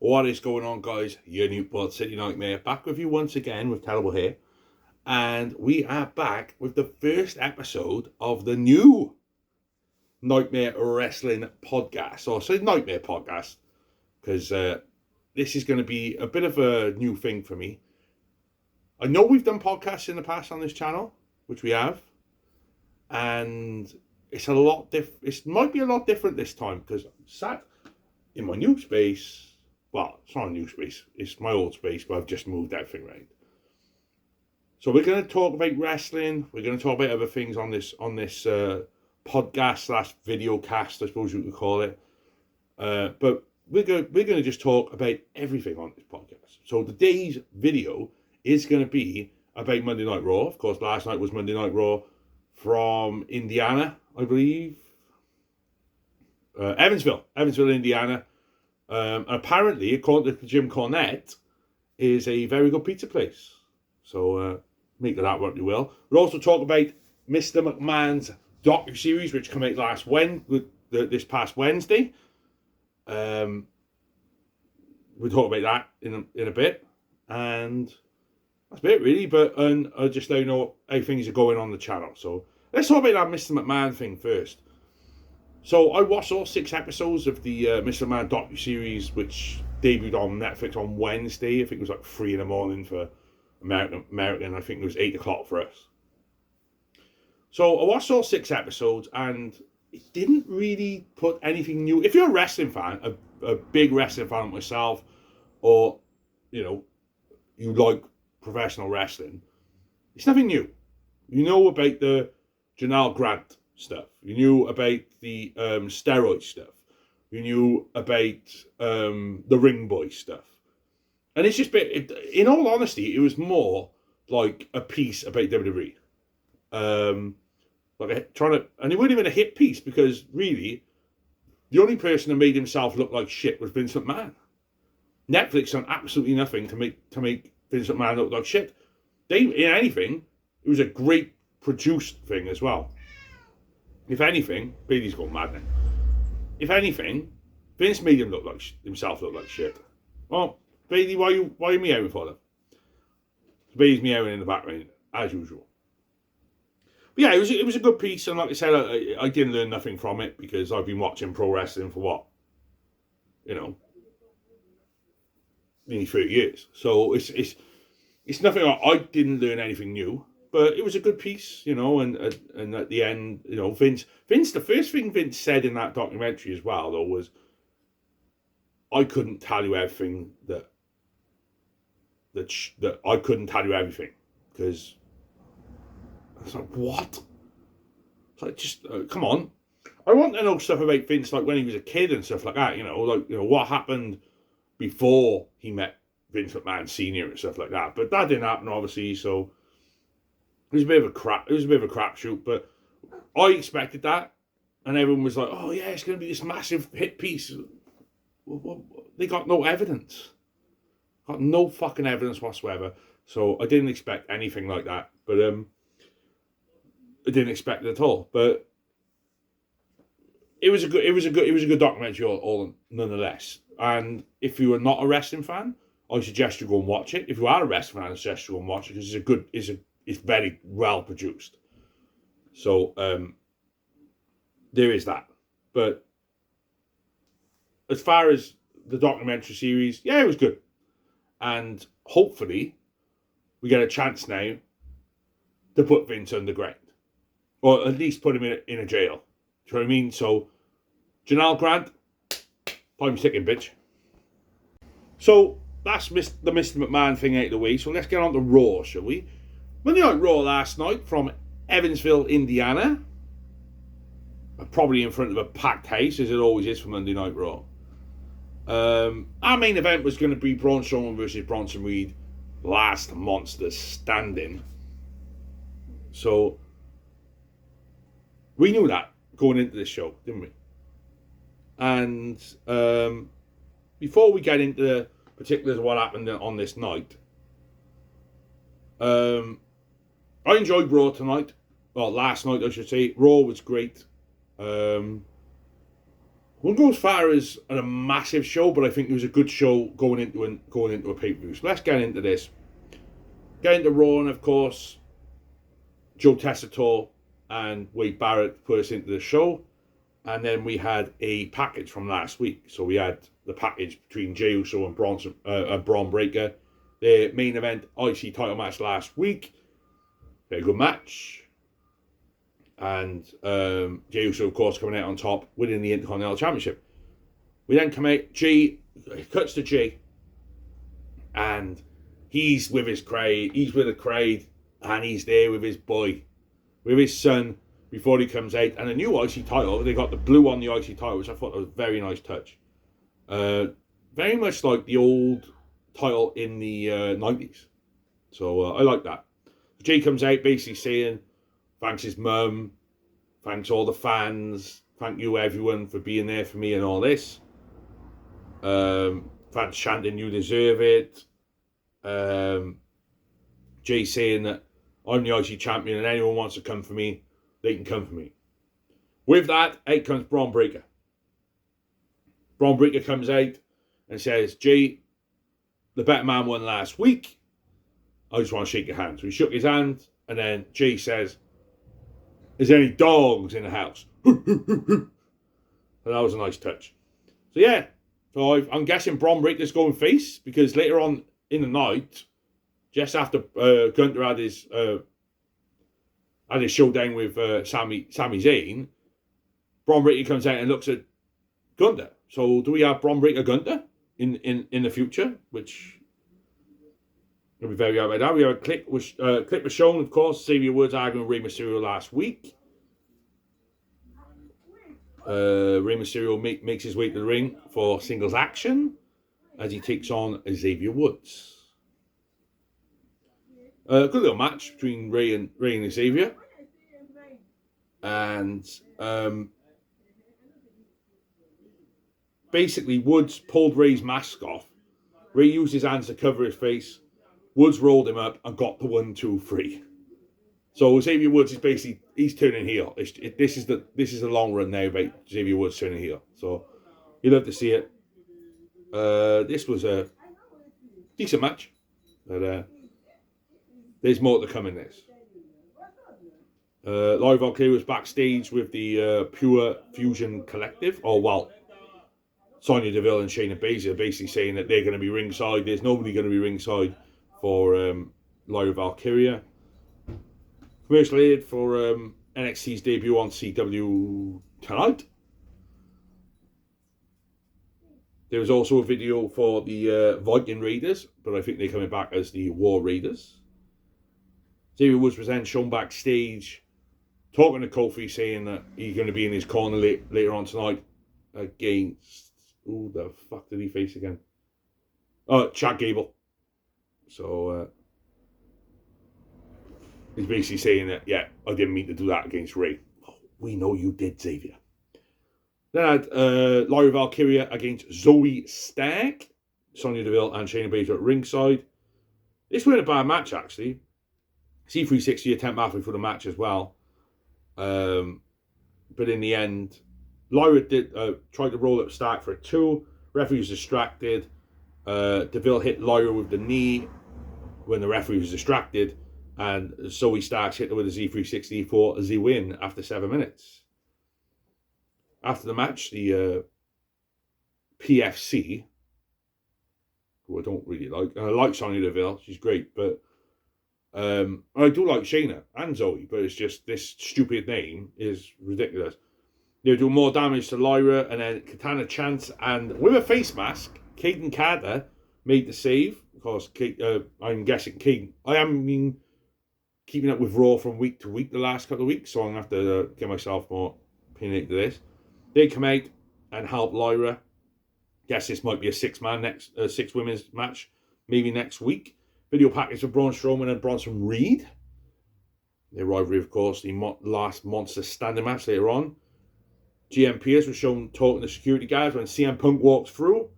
What is going on, guys? Your new Pod City Nightmare back with you once again with terrible hair. And we are back with the first episode of the new Nightmare Wrestling podcast. Or say Nightmare podcast, because this is going to be a bit of a new thing for me. I know we've done podcasts in the past on this channel, which we have. And it's a lot it might be a lot different this time, because I'm sat in my new space. Well, it's not a new space. It's my old space, but I've just moved everything right. So we're going to talk about wrestling. We're going to talk about other things on this podcast / video cast, I suppose you could call it. But we're going to just talk about everything on this podcast. So today's video is going to be about Monday Night Raw. Of course, last night was Monday Night Raw from Indiana, I believe. Evansville, Indiana. And apparently, according to Jim Cornette, is a very good pizza place. So make of that what you will. We'll also talk about Mr. McMahon's docu series, which came out this past Wednesday. We'll talk about that in a bit, and that's about it really. But I'll just let you know how things are going on the channel. So let's talk about that Mr. McMahon thing first. So I watched all 6 episodes of the Mr. McMahon docu-series, which debuted on Netflix on Wednesday. I think it was like 3 in the morning for American. I think it was 8 o'clock for us. So I watched all 6 episodes, and it didn't really put anything new. If you're a wrestling fan, a big wrestling fan like myself, or, you like professional wrestling, it's nothing new. You know about the Janelle Grant stuff. You knew about the steroid stuff. You knew about the Ring Boy stuff. And it's just in all honesty, it was more like a piece about WWE. And it wasn't even a hit piece, because really, the only person that made himself look like shit was Vince McMahon. Netflix done absolutely nothing to make Vince McMahon look like shit. In anything, it was a great produced thing as well. If anything, Bailey's gone mad now. If anything, Vince made himself look like shit. Well, Bailey, why are you meowing for them? Bailey's meowing in the background as usual. But yeah, it was a good piece, and like I said, I didn't learn nothing from it, because I've been watching pro wrestling for what, nearly 30 years. So it's nothing. I didn't learn anything new. But it was a good piece, and at the end, Vince, the first thing Vince said in that documentary as well, though, was, I couldn't tell you everything that I couldn't tell you everything, because I was like, what? It's like, just, come on. I want to know stuff about Vince, like when he was a kid and stuff like that, what happened before he met Vince McMahon Sr. and stuff like that. But that didn't happen, obviously, so it was a bit of a crapshoot, but I expected that, and everyone was like, "Oh yeah, it's going to be this massive hit piece." Well, they got no evidence, got no fucking evidence whatsoever. So I didn't expect anything like that, but I didn't expect it at all. But it was a good documentary, all nonetheless. And if you are not a wrestling fan, I suggest you go and watch it. If you are a wrestling fan, I suggest you go and watch it, because it's very well produced. So there is that. But as far as the documentary series, yeah, it was good. And hopefully we get a chance now to put Vince underground. Or at least put him in a jail. Do you know what I mean? So, Janelle Grant, time's ticking, bitch. So that's the Mr. McMahon thing out of the way. So let's get on to Raw, shall we? Monday Night Raw last night from Evansville, Indiana. Probably in front of a packed house, as it always is for Monday Night Raw. Our main event was going to be Braun Strowman versus Bronson Reed. Last monster standing. So, we knew that going into this show, didn't we? And before we get into the particulars of what happened on this night, I enjoyed Raw tonight. Well, last night, I should say. Raw was great. won't go as far as a massive show, but I think it was a good show going into a pay-per-view. So let's get into this. Get into Raw, and of course, Joe Tessitore and Wade Barrett put us into the show. And then we had a package from last week. So we had the package between Jey Uso and Braun Breaker. The main event IC title match last week. Very good match. And Jey Uso, of course, coming out on top, winning the Intercontinental Championship. We then come out, Jey cuts to Jey. And he's with his crowd. He's with the crowd. And he's there with his boy. With his son. Before he comes out, and a new IC title. They got the blue on the IC title, which I thought was a very nice touch. Very much like the old title in the 90s. So I like that. Jey comes out basically saying, thanks his mum, thanks all the fans, thank you everyone for being there for me and all this. Fans chanting, you deserve it. Jey saying that I'm the IC champion and anyone wants to come for me, they can come for me. With that, out comes Braun Breaker. Braun Breaker comes out and says, Jey, the better man won last week. I just want to shake your hand. So he shook his hand, and then Jey says, is there any dogs in the house? So that was a nice touch. So yeah, so I'm guessing Braun Breaker's going face, because later on in the night, just after Gunther had his showdown with Sami Zayn, Braun Breaker comes out and looks at Gunther. So do we have Braun Breaker Gunther in the future? Which I'll be very happy about that. We have a clip was shown, of course, Xavier Woods arguing with Rey Mysterio last week. Rey Mysterio makes his way to the ring for singles action as he takes on Xavier Woods. Good little match between Rey and Xavier. And basically Woods pulled Rey's mask off. Rey used his hands to cover his face. Woods rolled him up and got the 1, 2, 3. So Xavier Woods is basically, he's turning heel. This is the long run now about Xavier Woods turning heel. So you love to see it. This was a decent match, but there's more to come in this. Lyra Valkyria was backstage with the Pure Fusion Collective. Sonya Deville and Shayna Baszler basically saying that they're going to be ringside. There's nobody going to be ringside for Lyra Valkyria. Commercial aid for NXT's debut on CW tonight. There was also a video for the Viking Raiders, but I think they're coming back as the War Raiders. Xavier Woods was then shown backstage talking to Kofi, saying that he's going to be in his corner later on tonight against... Who the fuck did he face again? Chad Gable. So he's basically saying that, yeah, I didn't mean to do that against Rey. Oh, we know you did, Xavier. Then I had Lyra Valkyria against Zoe Stark, Sonya Deville and Shayna Baszler at ringside. This wasn't a bad match, actually. C360 attempt halfway through the match as well. But in the end, Lyra did tried to roll up Stark for a 2. Referee was distracted. Deville hit Lyra with the knee when the referee was distracted. And Zoe Starks hit her with a Z360 for the win after 7 minutes. After the match, the PFC, who I don't really like, and I like Sonya Deville, she's great, but I do like Shayna and Zoe, but it's just this stupid name is ridiculous. They'll do more damage to Lyra, and then Katana Chance, and with a face mask, Kaden Carter made the save. Of course, I'm guessing Kaden. I haven't been keeping up with Raw from week to week the last couple of weeks, so I'm going to have to get myself more opinionated to this. They come out and help Lyra. Guess this might be a 6 women's match, maybe next week. Video package for Braun Strowman and Bronson Reed. Their rivalry, of course, the last Monster Standing match later on. GM Pierce was shown talking to security guards when CM Punk walks through.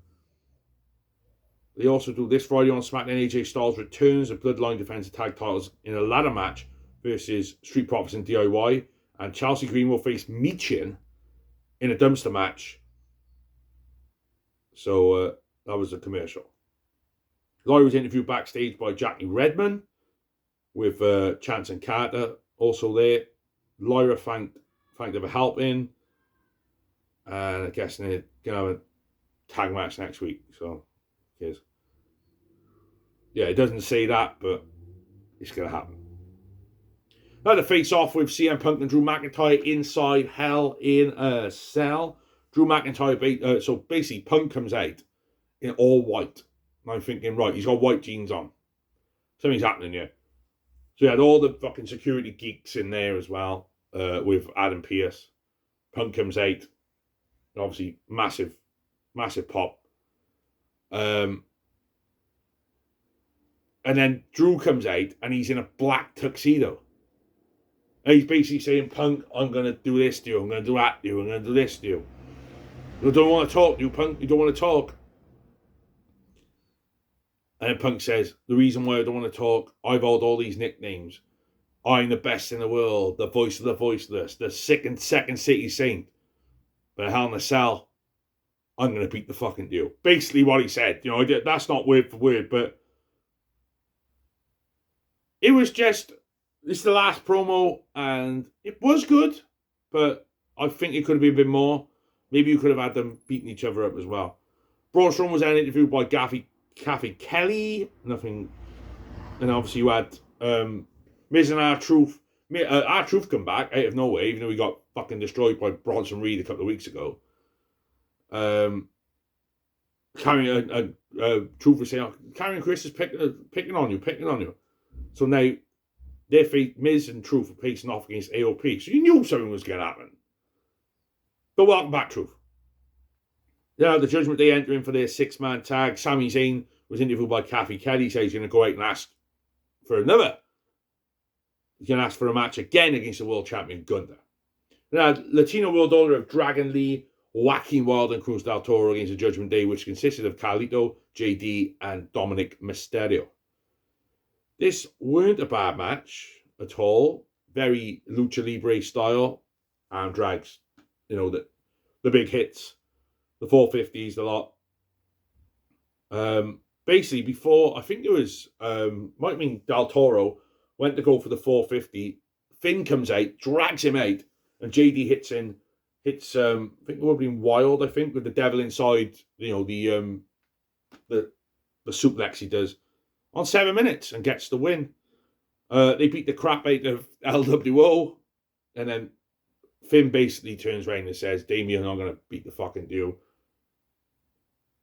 They also do this Friday on SmackDown. AJ Styles returns. The Bloodline defends the tag titles in a ladder match versus Street Profits and DIY. And Chelsea Green will face Michin in a dumpster match So that was a commercial. Laurie was interviewed backstage by Jackie Redman with Chance and Carter also there. Lyra thanked her for helping. And I guess they're going to have a tag match next week. So, cheers. Yeah, it doesn't say that, but it's going to happen. Now to face off with CM Punk and Drew McIntyre inside Hell in a Cell. Drew McIntyre, so basically Punk comes out in all white. And I'm thinking, right, he's got white jeans on. Something's happening here. So you had all the fucking security geeks in there as well, with Adam Pearce. Punk comes out. Obviously, massive pop. And then Drew comes out and he's in a black tuxedo. And he's basically saying, Punk, I'm going to do this to you. I'm going to do that to you. I'm going to do this to you. You don't want to talk, you Punk. You don't want to talk. And then Punk says, the reason why I don't want to talk, I've held all these nicknames. I'm the best in the world, the voice of the voiceless, the second city saint. But Hell in a Cell, I'm going to beat the fucking deal. Basically what he said. You know, that's not word for word, but it was just, this is the last promo, and it was good, but I think it could have been a bit more. Maybe you could have had them beating each other up as well. Braun Strowman was then interviewed by Kathy Kelly. Nothing. And obviously you had Miz and R-Truth. R-Truth come back out of nowhere, even though he got fucking destroyed by Bronson Reed a couple of weeks ago. Truth was saying, Karrion Kross is picking on you. So now, Miz and Truth are facing off against AOP. So you knew something was going to happen. But welcome back, Truth. Yeah, the Judgment Day entering for their 6-man tag. Sami Zayn was interviewed by Kathy Kelly. Says he's going to go out and ask for another. He's going to ask for a match again against the world champion Gunther. Now, Latino World Order of Dragon Lee, Joaquin Wilde and Cruz del Toro against the Judgment Day, which consisted of Carlito, JD, and Dominic Mysterio. This weren't a bad match at all. Very Lucha Libre style. And drags, you know, the big hits. The 450s, the lot. Basically, before, I think it was, might have been Del Toro, went to go for the 450. Finn comes out, drags him out, and JD hits, I think it would have been Wild, with the devil inside, you know, the suplex he does, on 7 minutes and gets the win. They beat the crap out of LWO, and then Finn basically turns around and says, Damien, I'm going to beat the fucking deal.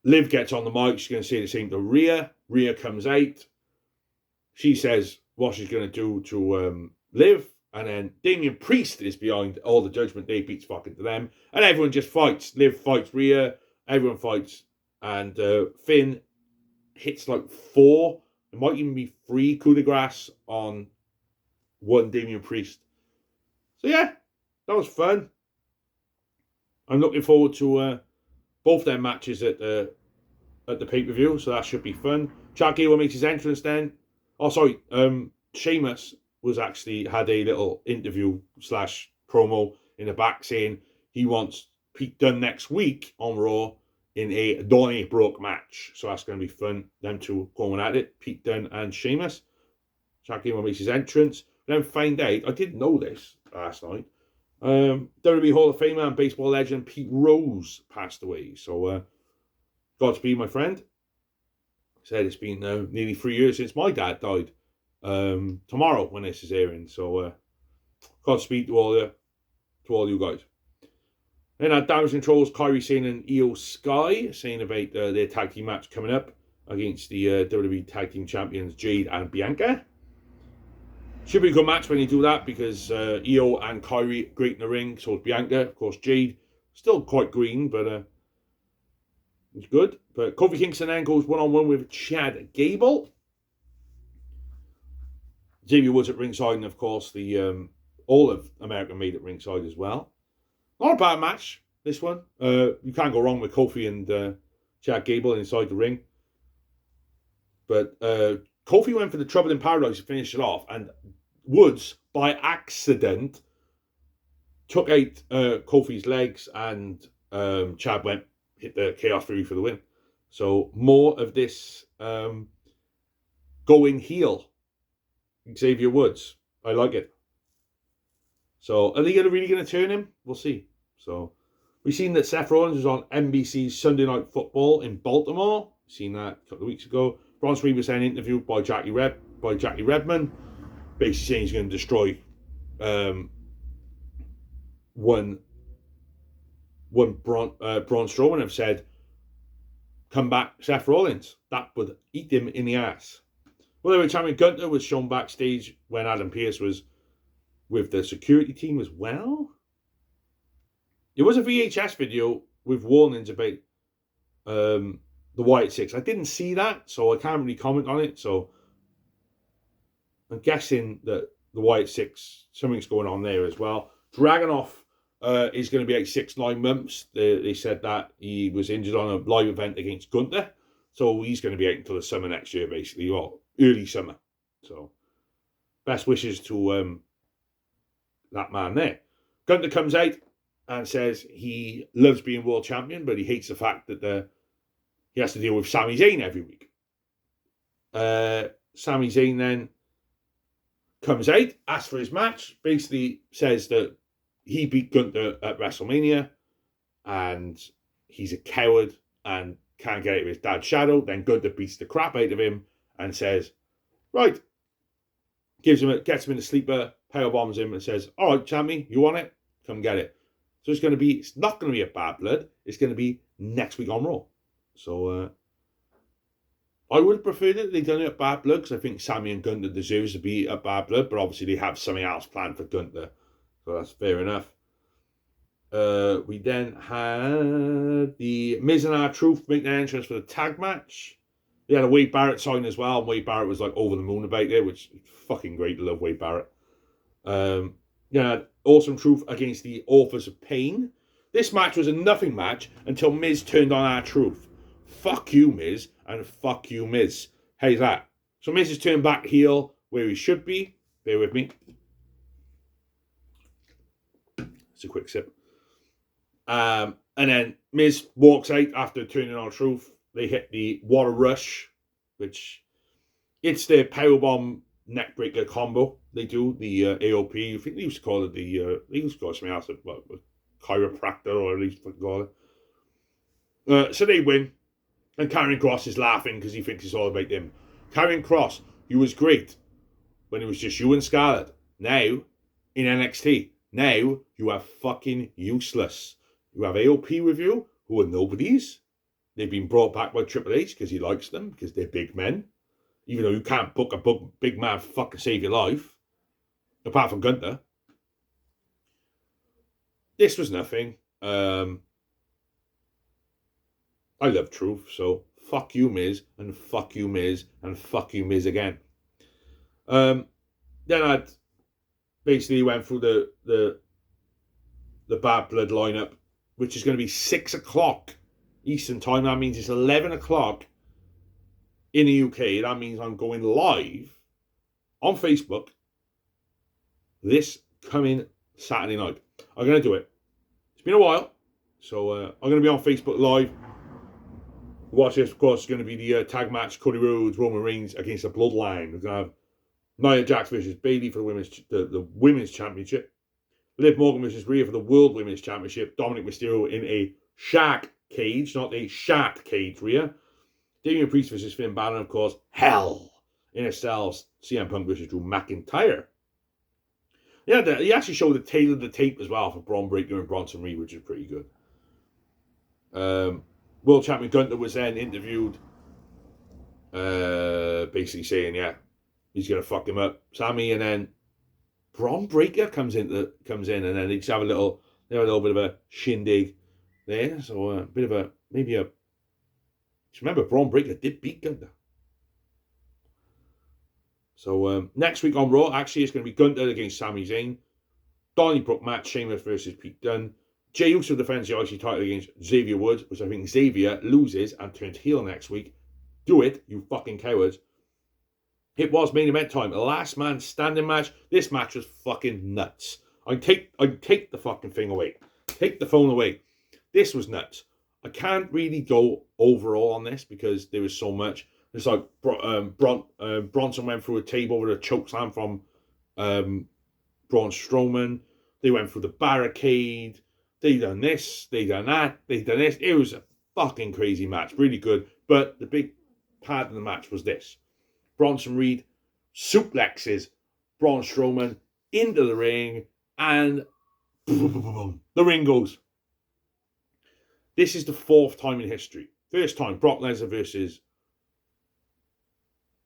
Liv gets on the mic. She's going to say the same to Rhea. Rhea comes out. She says what she's going to do to Liv. And then Damian Priest is behind all the Judgment Day, beats fucking to them. And everyone just fights. Liv fights Rhea. Everyone fights. And Finn hits like 4. It might even be 3 coup de grace on one Damian Priest. So yeah, that was fun. I'm looking forward to both their matches at the pay-per-view, so that should be fun. Chad Gable makes his entrance then. Oh, sorry, Sheamus was actually had a little interview / promo in the back saying he wants Pete Dunne next week on Raw in a Donnybrook match. So that's going to be fun. Them two going at it, Pete Dunne and Sheamus. Chad Gable makes his entrance. Then find out, I didn't know this last night, WWE Hall of Famer and baseball legend Pete Rose passed away. So, Godspeed, my friend. Said it's been nearly 3 years since my dad died. Tomorrow when this is airing. So, Godspeed to all you guys. Then at Damage Control's Kairi Sane and Io Sky saying about their tag team match coming up against the WWE Tag Team Champions Jade and Bianca. Should be a good match when you do that because Io and Kairi great in the ring. So is Bianca. Of course, Jade still quite green, but it's good. But Kofi Kingston then goes one-on-one with Chad Gable. Xavier Woods at ringside, and of course the all of American Made at ringside as well. Not a bad match, this one. You can't go wrong with Kofi and Chad Gable inside the ring. But Kofi went for the Trouble in Paradise to finish it off, and Woods, by accident, took out Kofi's legs, and Chad hit the Chaos Theory for the win. So more of this going heel, Xavier Woods. I like it. So are they really going to turn him? We'll see. So we've seen that Seth Rollins was on NBC's Sunday Night Football in Baltimore. Seen that a couple of weeks ago. Bronson Reed was then interviewed by Jackie Redman, basically saying he's going to destroy one Braun Strowman. Have said, come back, Seth Rollins. That would eat him in the ass. Well, anyway, champion Gunther was shown backstage when Adam Pearce was with the security team as well. There was a VHS video with warnings about the Wyatt Six. I didn't see that, so I can't really comment on it. So I'm guessing that the Wyatt Six, something's going on there as well. Dragunov is going to be out 6-9 months. They said that he was injured on a live event against Gunther. So he's going to be out until the summer next year, basically, or early summer. So best wishes to that man there. Gunther comes out and says he loves being world champion, but he hates the fact that he has to deal with Sami Zayn every week. Sami Zayn then comes out, asks for his match, basically says that he beat Gunther at WrestleMania and he's a coward and can't get out of his dad's shadow. Then Gunther beats the crap out of him and says, right, gets him in the sleeper, power bombs him and says, all right, Chammy, you want it? Come get it. So it's not going to be a Bad Blood. It's going to be next week on Raw. So I would have preferred it. They've done it at Bad Blood because I think Sami and Gunther deserves to be at Bad Blood, but obviously they have something else planned for Gunther. So that's fair enough. We then had the Miz and R-Truth make their entrance for the tag match. They had a Wade Barrett sign as well. Wade Barrett was like over the moon about it, which is fucking great. I love Wade Barrett. Awesome Truth against the Authors of Pain. This match was a nothing match until Miz turned on R-Truth. Fuck you, Miz, and fuck you, Miz. How's that? So Miz has turned back heel where he should be. Bear with me. It's a quick sip. And then Miz walks out after turning on Truth. They hit the Water Rush, which it's their powerbomb neckbreaker combo. They do the AOP. I think they used to call it they used to call it something else, chiropractor, or at least call it. So they win, and Karrion Kross is laughing because he thinks it's all about him. Karrion Kross, you was great when it was just you and Scarlett. Now in NXT, now you are fucking useless. You have AOP with you, who are nobodies. They've been brought back by Triple H because he likes them, because they're big men. Even though you can't book a big man fucking save your life. Apart from Gunther. This was nothing. I love Truth, so fuck you, Miz, and fuck you, Miz, and fuck you, Miz again. Then I basically went through the Bad Blood lineup, which is going to be 6 o'clock Eastern time. That means it's 11 o'clock in the UK. That means I'm going live on Facebook this coming Saturday night. I'm going to do it. It's been a while, so I'm going to be on Facebook live. Watch this, of course. It's going to be the tag match: Cody Rhodes, Roman Reigns against the Bloodline. We're going to have Nia Jax versus Bayley for the women's championship. Liv Morgan versus Rhea for the World Women's Championship. Dominic Mysterio in a shark cage, not a shark cage, Rhea. Damian Priest versus Finn Balor, of course. Hell in a Cell. CM Punk versus Drew McIntyre. Yeah, he actually showed the tail of the tape as well for Braun Breaker and Bronson Reed, which is pretty good. World Champion Gunther was then interviewed, basically saying, yeah, he's going to fuck him up, Sammy, and then Braun Breaker comes in, and then they just have a little bit of a shindig there. So remember, Braun Breaker did beat Gunther. So next week on Raw, actually, it's going to be Gunther against Sami Zayn. Donnybrook match, Sheamus versus Pete Dunne. Jey Uso defends the IC title against Xavier Woods, which I think Xavier loses and turns heel next week. Do it, you fucking cowards. It was main event time. A last man standing match. This match was fucking nuts. I'd take the fucking thing away. Take the phone away. This was nuts. I can't really go overall on this because there was so much. It's like Bronson went through a table with a chokeslam from Braun Strowman. They went through the barricade. They done this. They done that. They done this. It was a fucking crazy match. Really good. But the big part of the match was this. Bronson Reed suplexes Braun Strowman into the ring, and the ring goes. This is the 4th time in history. First time, Brock Lesnar versus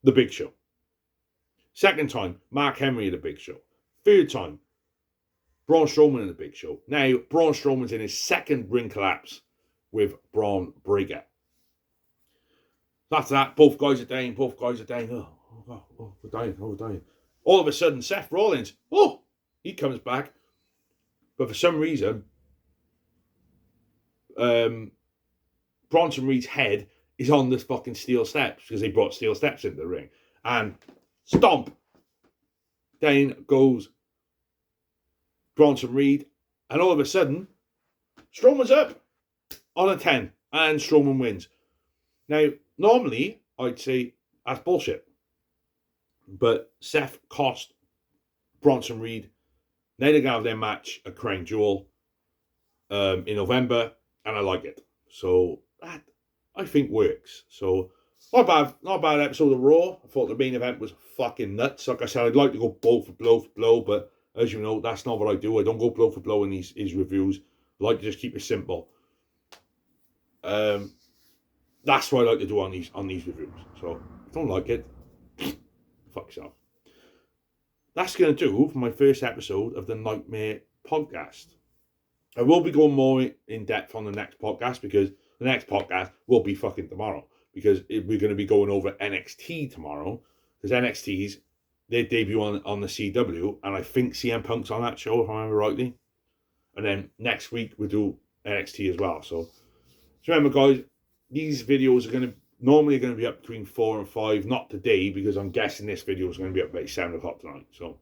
The Big Show. Second time, Mark Henry at The Big Show. Third time, Braun Strowman in The Big Show. Now, Braun Strowman's in his 2nd ring collapse with Braun Breaker. After that, both guys are dying. Oh, we're dying. All of a sudden, Seth Rollins, he comes back. But for some reason, Bronson Reed's head is on this fucking steel steps because they brought steel steps into the ring. And stomp. Then goes Bronson Reed. And all of a sudden, Strowman's up on a 10. And Strowman wins. Now, normally, I'd say that's bullshit. But Seth cost Bronson Reed. Now they're going to have their match at Crown Jewel in November. And I like it. So that, I think, works. So, not bad episode of Raw. I thought the main event was fucking nuts. Like I said, I'd like to go blow for blow, but as you know, that's not what I do. I don't go blow for blow in these reviews. I like to just keep it simple. That's what I like to do on these reviews. So, if you don't like it, fuck yourself. That's going to do for my first episode of the Nightmare podcast. I will be going more in depth on the next podcast because the next podcast will be fucking tomorrow. Because we're going to be going over NXT tomorrow. Because NXT's, they debut on the CW. And I think CM Punk's on that show, if I remember rightly. And then next week we'll do NXT as well. So remember, guys, these videos are normally going to be up between 4 and 5. Not today, because I'm guessing this video is going to be up about 7 o'clock tonight. So,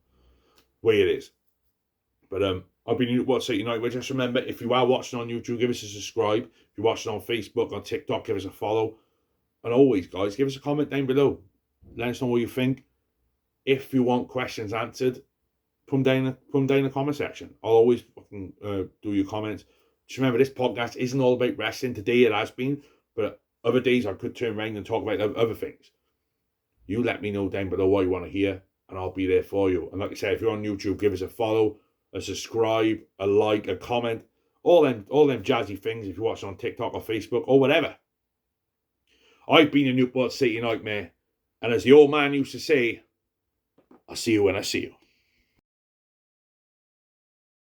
way it is. But I've been at What Say United. Just remember, if you are watching on YouTube, give us a subscribe. If you're watching on Facebook, on TikTok, give us a follow. And always, guys, give us a comment down below. Let us know what you think. If you want questions answered, put them down in the comment section. I'll always fucking do your comments. Just remember, this podcast isn't all about wrestling. Today it has been, but other days I could turn around and talk about other things. You let me know down below what you want to hear, and I'll be there for you. And like I said, if you're on YouTube, give us a follow, a subscribe, a like, a comment, all them jazzy things if you're watching on TikTok or Facebook or whatever. I've been a Newport City Nightmare, and as the old man used to say, I'll see you when I see you.